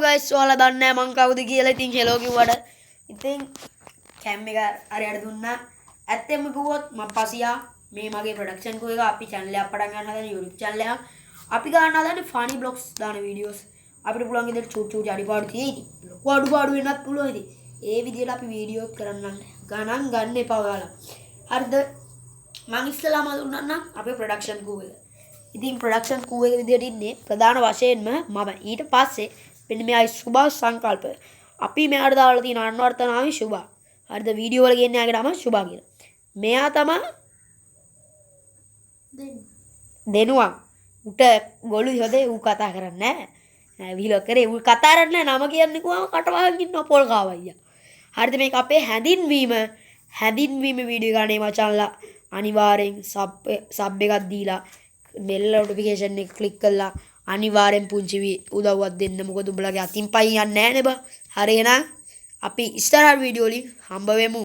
guys, ඔයාලා දන්නේ නැහැ මං කවුද කියලා. ඉතින් hello කිව්වට ඉතින් කැම් එක හරියට දුන්නා. ඇත්තෙන්ම කිව්වොත් මම පසියා මේ මගේ ප්‍රොඩක්ෂන් කෝ එක අපි channel එකක් පටන් ගන්න හදන YouTube channel එකක්. අපි ගන්න හදන්නේ funny vlogs දාන videos. අපිට පුළුවන් විදිහට චූටි අඩිපාඩු තියෙයි. ලොකු අඩුපාඩු වෙන්නත් පුළුවන් ඉතින්. ඒ විදිහට අපි වීඩියෝ කරන්න ගණන් ගන්න එපා ඔයාලා. හරිද? මං ඉස්සලාම දුන්නා නම් අපේ ප්‍රොඩක්ෂන් කෝ එක. ඉතින් ප්‍රොඩක්ෂන් කෝ එක විදිහට ඉන්නේ ප්‍රධාන වශයෙන්ම මම. ඊට පස්සේ මෙන්න මෙයි සුභා සංකල්ප. අපි මෙයාට දාලා තියෙන අන්වර්ථ නාමය සුභා. හරිද? වීඩියෝ වල කියන්නේ ආගේ නම සුභා කියලා. මෙයා තමයි දෙනුවා. උට ගොළුයි හොදේ ඌ කතා කරන්නේ නැහැ. වීලොග් කරේ ඌ කතා කරන්නේ නම කියන්නේ කොහම කටවහන් ඉන්නවා පොල් කාවයියා. හරිද? මේක අපේ හැඳින්වීම වීඩියෝ ගන්නේ මචංලා. අනිවාර්යෙන් සබ් එකක් දීලා බෙල් නොටිෆිකේෂන් එක ක්ලික් කරලා අනිවාර්යෙන් පුංචි උදව්වක් දෙන්න. මොකද උඹලගේ අතින් පයින් යන්නේ නැහැ නේ බා. හරි එහෙනම් අපි ඉස්සරහ වීඩියෝ වලින් හම්බ වෙමු.